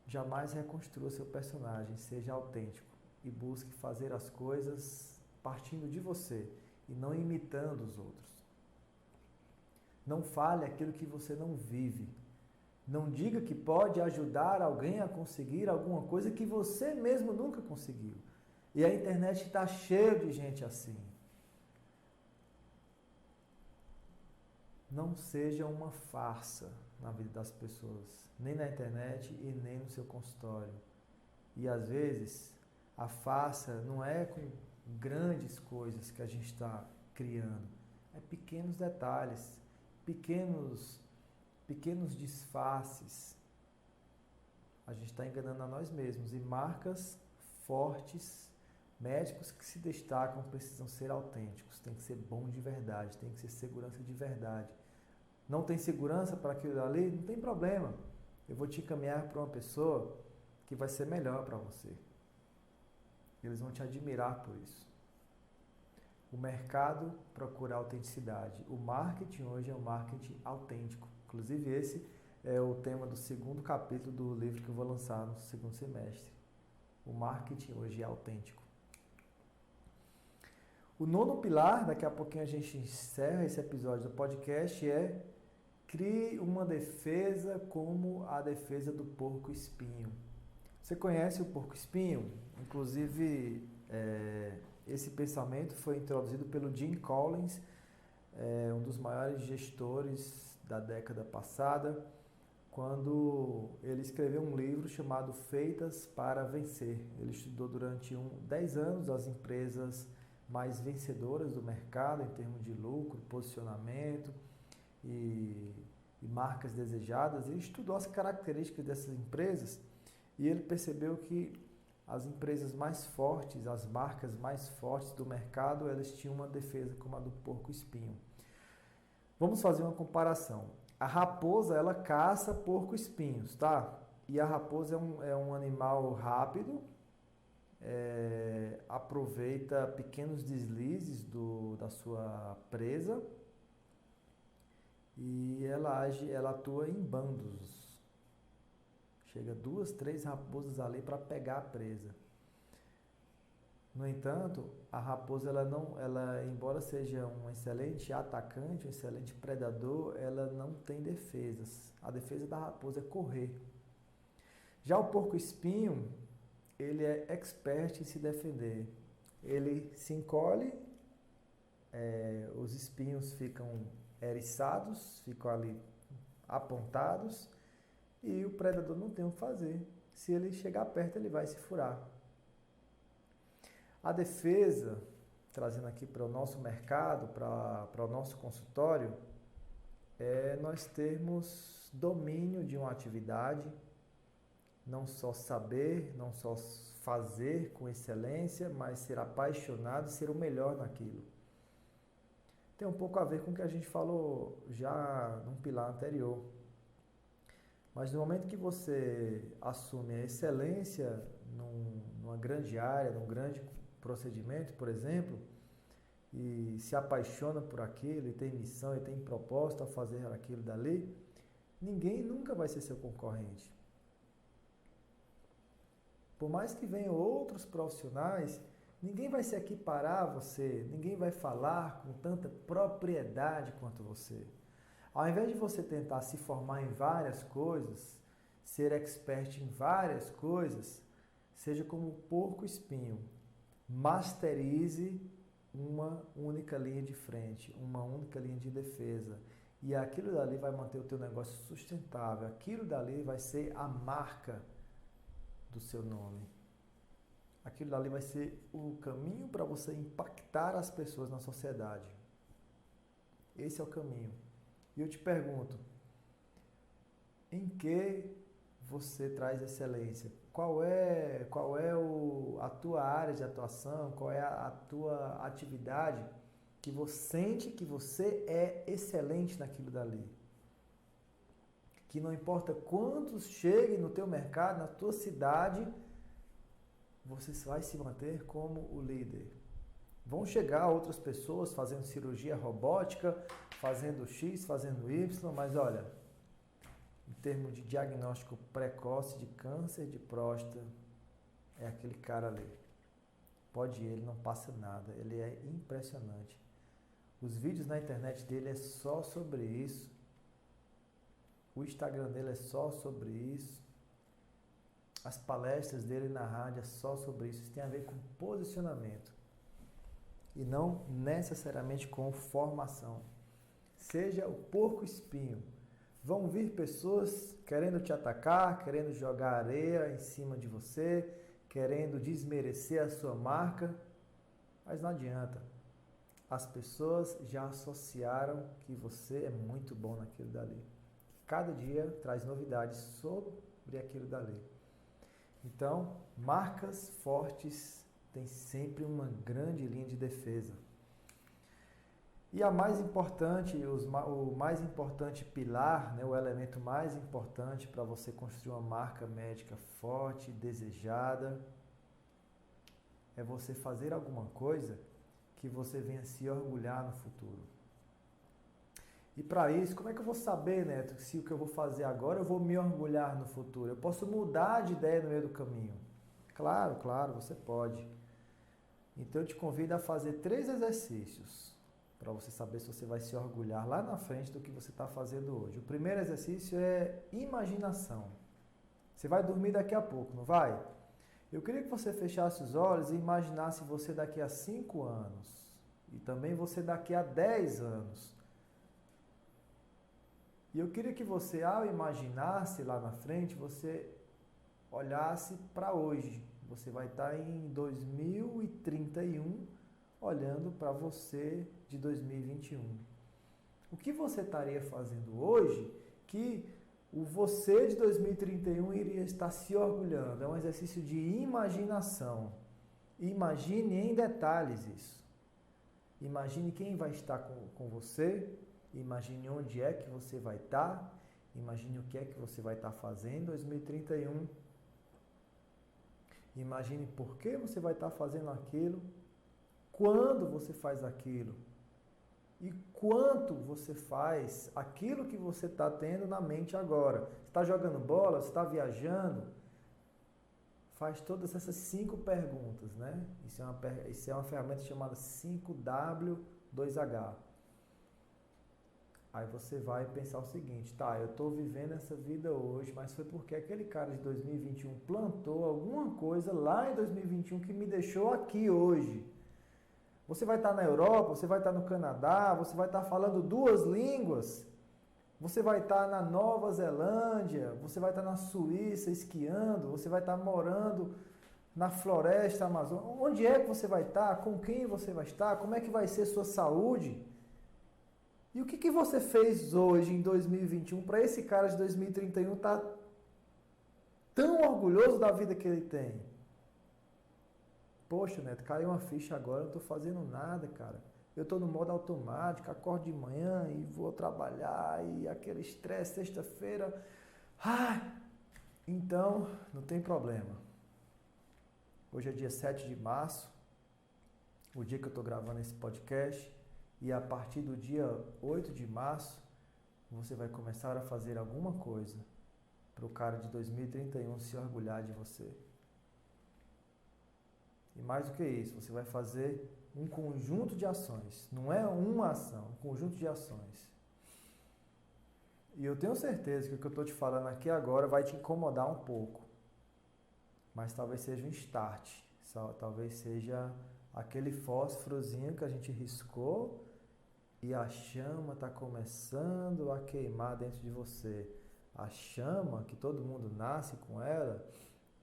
Jamais reconstrua seu personagem, seja autêntico e busque fazer as coisas partindo de você e não imitando os outros. Não fale aquilo que você não vive. Não diga que pode ajudar alguém a conseguir alguma coisa que você mesmo nunca conseguiu. E a internet está cheia de gente assim. Não seja uma farsa na vida das pessoas, nem na internet e nem no seu consultório. E às vezes a farsa não é com grandes coisas que a gente está criando, é pequenos detalhes, pequenos disfarces. A gente está enganando a nós mesmos. E marcas fortes, médicos que se destacam precisam ser autênticos, tem que ser bom de verdade, tem que ser segurança de verdade. Não tem segurança para aquilo ali? Não tem problema. Eu vou te encaminhar para uma pessoa que vai ser melhor para você. Eles vão te admirar por isso. O mercado procura autenticidade. O marketing hoje é um marketing autêntico. Inclusive esse é o tema do segundo capítulo do livro que eu vou lançar no segundo semestre. O marketing hoje é autêntico. O nono pilar, daqui a pouquinho a gente encerra esse episódio do podcast, é crie uma defesa como a defesa do porco-espinho. Você conhece o porco-espinho? Inclusive, esse pensamento foi introduzido pelo Jim Collins, um dos maiores gestores da década passada, quando ele escreveu um livro chamado Feitas para Vencer. Ele estudou durante 10 anos as empresas mais vencedoras do mercado em termos de lucro, posicionamento e e marcas desejadas, ele estudou as características dessas empresas e ele percebeu que as empresas mais fortes, as marcas mais fortes do mercado, elas tinham uma defesa como a do porco-espinho. Vamos fazer uma comparação. A raposa, ela caça porco-espinhos, tá? E a raposa é um animal rápido, aproveita pequenos deslizes da sua presa e ela atua em bandos. Chega 2, 3 raposas ali para pegar a presa. No entanto, a raposa, embora seja um excelente atacante, um excelente predador, ela não tem defesas. A defesa da raposa é correr. Já o porco-espinho, ele é expert em se defender. Ele se encolhe, os espinhos ficam eriçados, ficam ali apontados e o predador não tem o que fazer. Se ele chegar perto, ele vai se furar. A defesa, trazendo aqui para o nosso mercado, para o nosso consultório, é nós termos domínio de uma atividade, não só saber, não só fazer com excelência, mas ser apaixonado e ser o melhor naquilo. Tem um pouco a ver com o que a gente falou já num pilar anterior. Mas no momento que você assume a excelência numa grande área, num grande procedimento, por exemplo, e se apaixona por aquilo, e tem missão, e tem propósito a fazer aquilo dali, ninguém nunca vai ser seu concorrente. Por mais que venham outros profissionais, ninguém vai se equiparar a você, ninguém vai falar com tanta propriedade quanto você. Ao invés de você tentar se formar em várias coisas, ser expert em várias coisas, seja como um porco-espinho. Masterize uma única linha de frente, uma única linha de defesa. E aquilo dali vai manter o teu negócio sustentável. Aquilo dali vai ser a marca do seu nome. Aquilo dali vai ser o caminho para você impactar as pessoas na sociedade. Esse é o caminho. E eu te pergunto, em que você traz excelência? Qual é a tua área de atuação? Qual é a tua atividade que você sente que você é excelente naquilo dali? Que não importa quantos cheguem no teu mercado, na tua cidade, você vai se manter como o líder. Vão chegar outras pessoas fazendo cirurgia robótica, fazendo X, fazendo Y, mas olha, em termos de diagnóstico precoce de câncer de próstata, é aquele cara ali. Pode ir, ele não passa nada, ele é impressionante. Os vídeos na internet dele é só sobre isso. O Instagram dele é só sobre isso. As palestras dele na rádio é só sobre isso. Isso tem a ver com posicionamento. E não necessariamente com formação. Seja o porco-espinho. Vão vir pessoas querendo te atacar, querendo jogar areia em cima de você, querendo desmerecer a sua marca, mas não adianta. As pessoas já associaram que você é muito bom naquilo dali. Cada dia traz novidades sobre aquilo dali. Então, marcas fortes têm sempre uma grande linha de defesa. E a mais importante, o mais importante pilar, né, o elemento mais importante para você construir uma marca médica forte, desejada, é você fazer alguma coisa que você venha se orgulhar no futuro. E para isso, como é que eu vou saber, Neto, se o que eu vou fazer agora eu vou me orgulhar no futuro? Eu posso mudar de ideia no meio do caminho. Claro, você pode. Então eu te convido a fazer 3 exercícios para você saber se você vai se orgulhar lá na frente do que você está fazendo hoje. O primeiro exercício é imaginação. Você vai dormir daqui a pouco, não vai? Eu queria que você fechasse os olhos e imaginasse você daqui a 5 anos. E também você daqui a 10 anos. E eu queria que você, ao imaginar-se lá na frente, você olhasse para hoje. Você vai estar em 2031, olhando para você de 2021. O que você estaria fazendo hoje que o você de 2031 iria estar se orgulhando. É um exercício de imaginação. Imagine em detalhes isso. Imagine quem vai estar com você, imagine onde é que você vai estar, imagine o que é que você vai estar fazendo em 2031. Imagine por que você vai estar fazendo aquilo, quando você faz aquilo e quanto você faz aquilo que você está tendo na mente agora. Você está jogando bola, você está viajando, faz todas essas 5 perguntas, né? Isso é uma ferramenta chamada 5W2H. Aí você vai pensar o seguinte, tá, eu estou vivendo essa vida hoje, mas foi porque aquele cara de 2021 plantou alguma coisa lá em 2021 que me deixou aqui hoje. Você vai estar na Europa, você vai estar no Canadá, você vai estar falando 2 línguas, você vai estar na Nova Zelândia, você vai estar na Suíça esquiando, você vai estar morando na floresta amazônica. Onde é que você vai estar? Com quem você vai estar? Como é que vai ser sua saúde? E o que você fez hoje, em 2021, para esse cara de 2031 estar tão orgulhoso da vida que ele tem? Poxa, Neto, caiu uma ficha agora, eu não estou fazendo nada, cara. Eu estou no modo automático, acordo de manhã e vou trabalhar e aquele estresse, sexta-feira. Então, não tem problema. Hoje é dia 7 de março, o dia que eu estou gravando esse podcast. E a partir do dia 8 de março, você vai começar a fazer alguma coisa para o cara de 2031 se orgulhar de você. E mais do que isso, você vai fazer um conjunto de ações. Não é uma ação, um conjunto de ações. E eu tenho certeza que o que eu estou te falando aqui agora vai te incomodar um pouco. Mas talvez seja um start. Talvez seja aquele fósforozinho que a gente riscou e a chama está começando a queimar dentro de você. A chama, que todo mundo nasce com ela,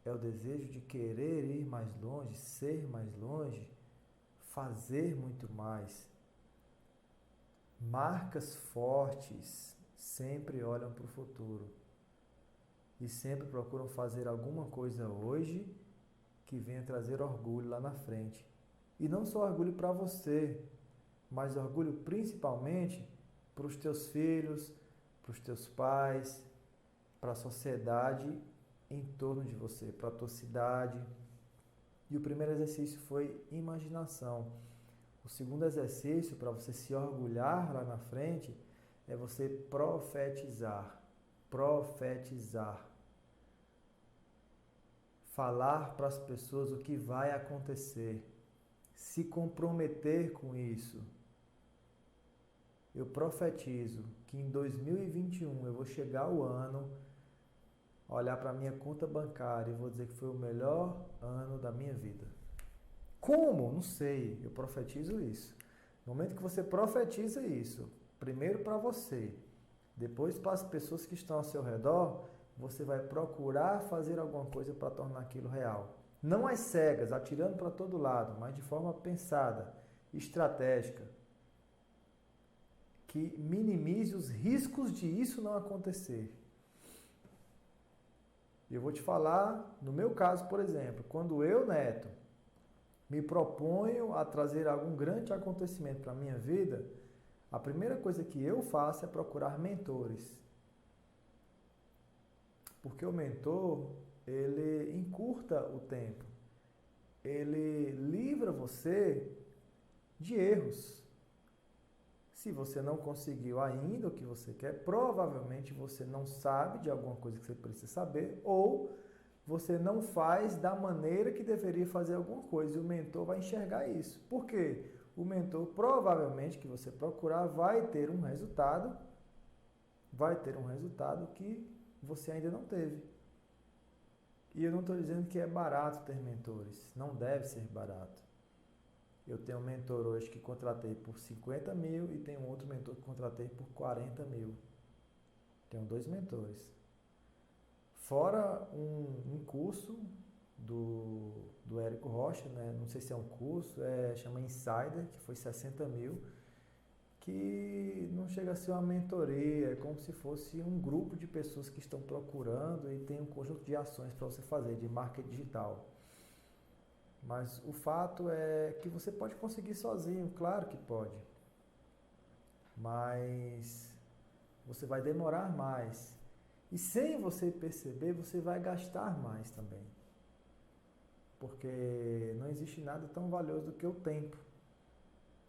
é o desejo de querer ir mais longe, ser mais longe, fazer muito mais. Marcas fortes sempre olham para o futuro e sempre procuram fazer alguma coisa hoje que venha trazer orgulho lá na frente. E não só orgulho para você, mas orgulho principalmente para os teus filhos, para os teus pais, para a sociedade em torno de você, para a tua cidade. E o primeiro exercício foi imaginação. O segundo exercício, para você se orgulhar lá na frente, é você profetizar. Profetizar. Falar para as pessoas o que vai acontecer. Se comprometer com isso. Eu profetizo que em 2021 eu vou chegar ao ano, olhar para a minha conta bancária e vou dizer que foi o melhor ano da minha vida. Como? Não sei. Eu profetizo isso. No momento que você profetiza isso, primeiro para você, depois para as pessoas que estão ao seu redor, você vai procurar fazer alguma coisa para tornar aquilo real. Não às cegas, atirando para todo lado, mas de forma pensada, estratégica, que minimize os riscos de isso não acontecer. Eu vou te falar, no meu caso, por exemplo, quando eu, Neto, me proponho a trazer algum grande acontecimento para a minha vida, a primeira coisa que eu faço é procurar mentores. Porque o mentor, ele encurta o tempo. Ele livra você de erros. Se você não conseguiu ainda o que você quer, provavelmente você não sabe de alguma coisa que você precisa saber ou você não faz da maneira que deveria fazer alguma coisa e o mentor vai enxergar isso. Por quê? O mentor, provavelmente, que você procurar, vai ter um resultado que você ainda não teve. E eu não estou dizendo que é barato ter mentores, não deve ser barato. Eu tenho um mentor hoje que contratei por 50 mil e tenho outro mentor que contratei por 40 mil. Tenho 2 mentores. Fora um curso do Érico Rocha, né? Não sei se é um curso, chama Insider, que foi 60 mil, que não chega a ser uma mentoria, é como se fosse um grupo de pessoas que estão procurando e tem um conjunto de ações para você fazer, de marketing digital. Mas o fato é que você pode conseguir sozinho, claro que pode. Mas você vai demorar mais. E sem você perceber, você vai gastar mais também. Porque não existe nada tão valioso do que o tempo.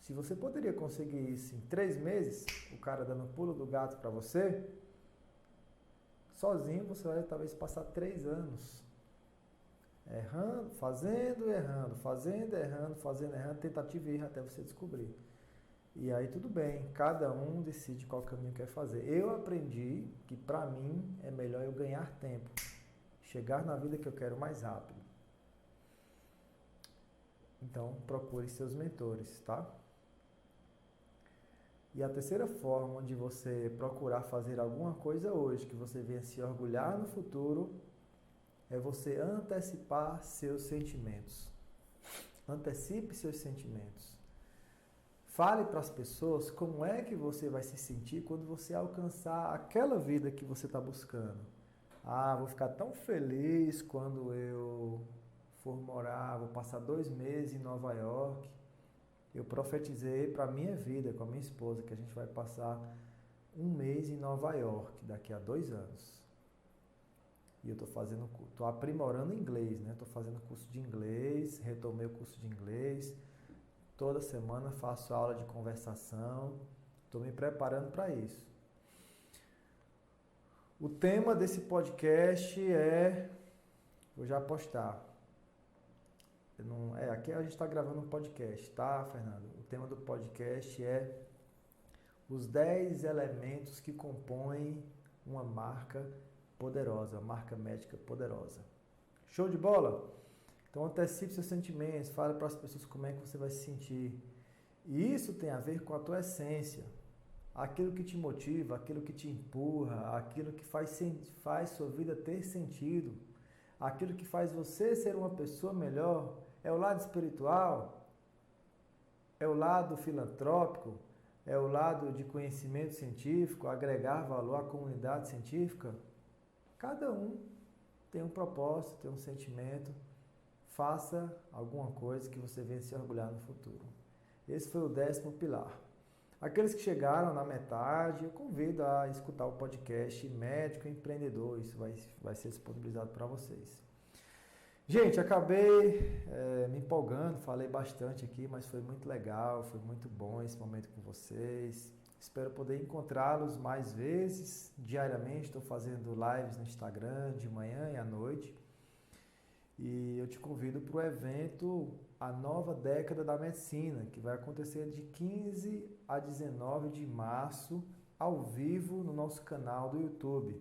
Se você poderia conseguir isso em 3 meses, o cara dando pulo do gato para você, sozinho você vai talvez passar 3 anos. Errando, fazendo, errando, fazendo, errando, fazendo, errando, tentativa e erro até você descobrir. E aí tudo bem, cada um decide qual caminho quer fazer. Eu aprendi que para mim é melhor eu ganhar tempo, chegar na vida que eu quero mais rápido. Então procure seus mentores, tá? E a terceira forma de você procurar fazer alguma coisa hoje que você venha se orgulhar no futuro é você antecipar seus sentimentos. Antecipe seus sentimentos. Fale para as pessoas como é que você vai se sentir quando você alcançar aquela vida que você está buscando. Ah, vou ficar tão feliz quando eu for morar, vou passar 2 meses em Nova York. Eu profetizei para a minha vida com a minha esposa que a gente vai passar 1 mês em Nova York daqui a 2 anos. E eu estou aprimorando inglês, né? Estou fazendo curso de inglês, retomei o curso de inglês. Toda semana faço aula de conversação. Estou me preparando para isso. O tema desse podcast vou já postar. Aqui a gente está gravando um podcast, tá, Fernando? O tema do podcast é os 10 elementos que compõem uma marca poderosa, uma marca médica poderosa. Show de bola? Então antecipe seus sentimentos, fale para as pessoas como é que você vai se sentir. E isso tem a ver com a tua essência. Aquilo que te motiva, aquilo que te empurra, aquilo que faz sua vida ter sentido, aquilo que faz você ser uma pessoa melhor, é o lado espiritual, é o lado filantrópico, é o lado de conhecimento científico, agregar valor à comunidade científica. Cada um tem um propósito, tem um sentimento. Faça alguma coisa que você venha se orgulhar no futuro. Esse foi o 10º pilar. Aqueles que chegaram na metade, eu convido a escutar o podcast Médico Empreendedor. Isso vai ser disponibilizado para vocês. Gente, acabei me empolgando, falei bastante aqui, mas foi muito legal, foi muito bom esse momento com vocês. Espero poder encontrá-los mais vezes, diariamente. Estou fazendo lives no Instagram de manhã e à noite. E eu te convido para o evento A Nova Década da Medicina, que vai acontecer de 15 a 19 de março, ao vivo no nosso canal do YouTube.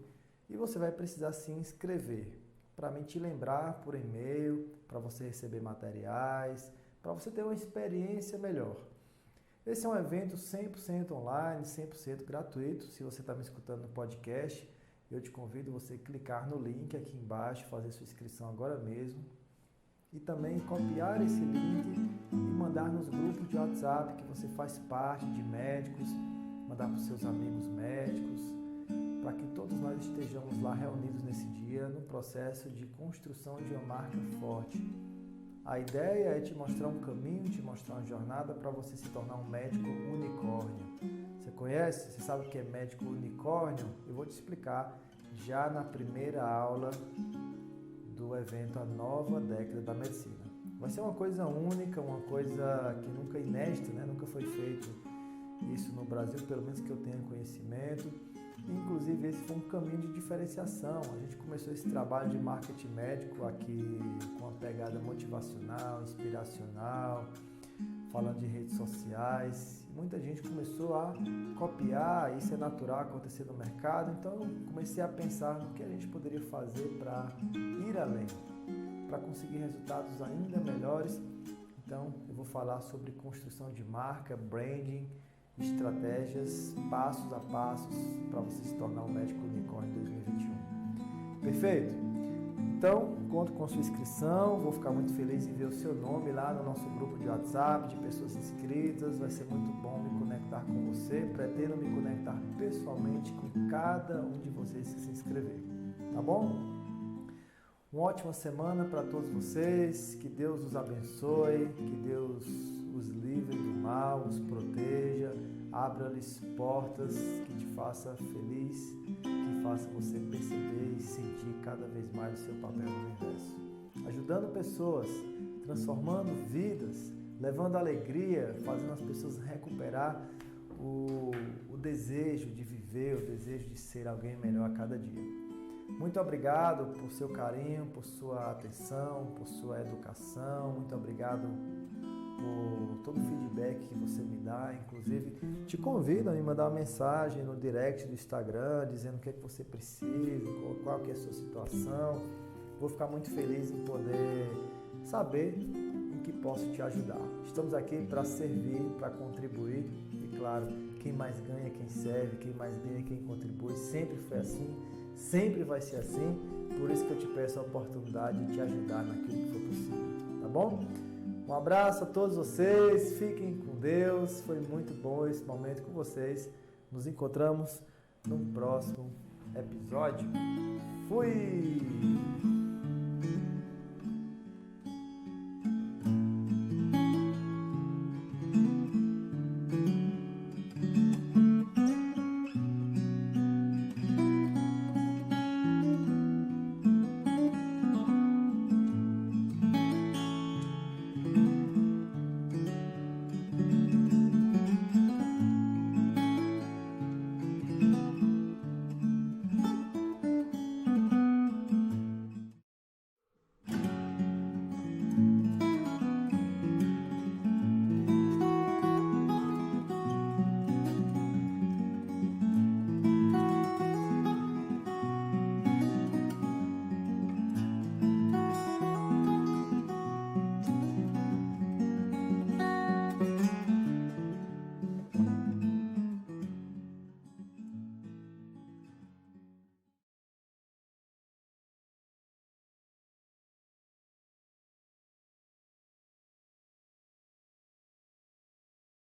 E você vai precisar se inscrever, para mim te lembrar por e-mail, para você receber materiais, para você ter uma experiência melhor. Esse é um evento 100% online, 100% gratuito. Se você está me escutando no podcast, eu te convido você a clicar no link aqui embaixo, fazer sua inscrição agora mesmo. E também copiar esse link e mandar nos grupos de WhatsApp que você faz parte de médicos, mandar para os seus amigos médicos, para que todos nós estejamos lá reunidos nesse dia no processo de construção de uma marca forte. A ideia é te mostrar um caminho, te mostrar uma jornada para você se tornar um médico unicórnio. Você conhece? Você sabe o que é médico unicórnio? Eu vou te explicar já na primeira aula do evento A Nova Década da Medicina. Vai ser uma coisa única, uma coisa que nunca é inédita, né? Nunca foi feito isso no Brasil, pelo menos que eu tenha conhecimento. Inclusive, esse foi um caminho de diferenciação. A gente começou esse trabalho de marketing médico aqui com uma pegada motivacional, inspiracional, falando de redes sociais. Muita gente começou a copiar, isso é natural acontecer no mercado. Então, eu comecei a pensar no que a gente poderia fazer para ir além, para conseguir resultados ainda melhores. Então, eu vou falar sobre construção de marca, branding, estratégias, passos a passos para você se tornar um médico unicórnio em 2021. Perfeito? Então, conto com sua inscrição, vou ficar muito feliz em ver o seu nome lá no nosso grupo de WhatsApp, de pessoas inscritas, vai ser muito bom me conectar com você, pretendo me conectar pessoalmente com cada um de vocês que se inscrever, tá bom? Uma ótima semana para todos vocês, que Deus os abençoe, que Deus os livre do mal, os proteja, abra-lhes portas que te faça feliz, que faça você perceber e sentir cada vez mais o seu papel no universo. Ajudando pessoas, transformando vidas, levando alegria, fazendo as pessoas recuperar o desejo de viver, o desejo de ser alguém melhor a cada dia. Muito obrigado por seu carinho, por sua atenção, por sua educação. Muito obrigado por todo o feedback que você me dá. Inclusive, te convido a me mandar uma mensagem no direct do Instagram, dizendo o que é que você precisa, qual que é a sua situação. Vou ficar muito feliz em poder saber em que posso te ajudar. Estamos aqui para servir, para contribuir. E claro, quem mais ganha, quem serve, quem mais ganha, quem contribui. Sempre foi assim. Sempre vai ser assim, por isso que eu te peço a oportunidade de te ajudar naquilo que for possível, tá bom? Um abraço a todos vocês, fiquem com Deus, foi muito bom esse momento com vocês. Nos encontramos no próximo episódio. Fui!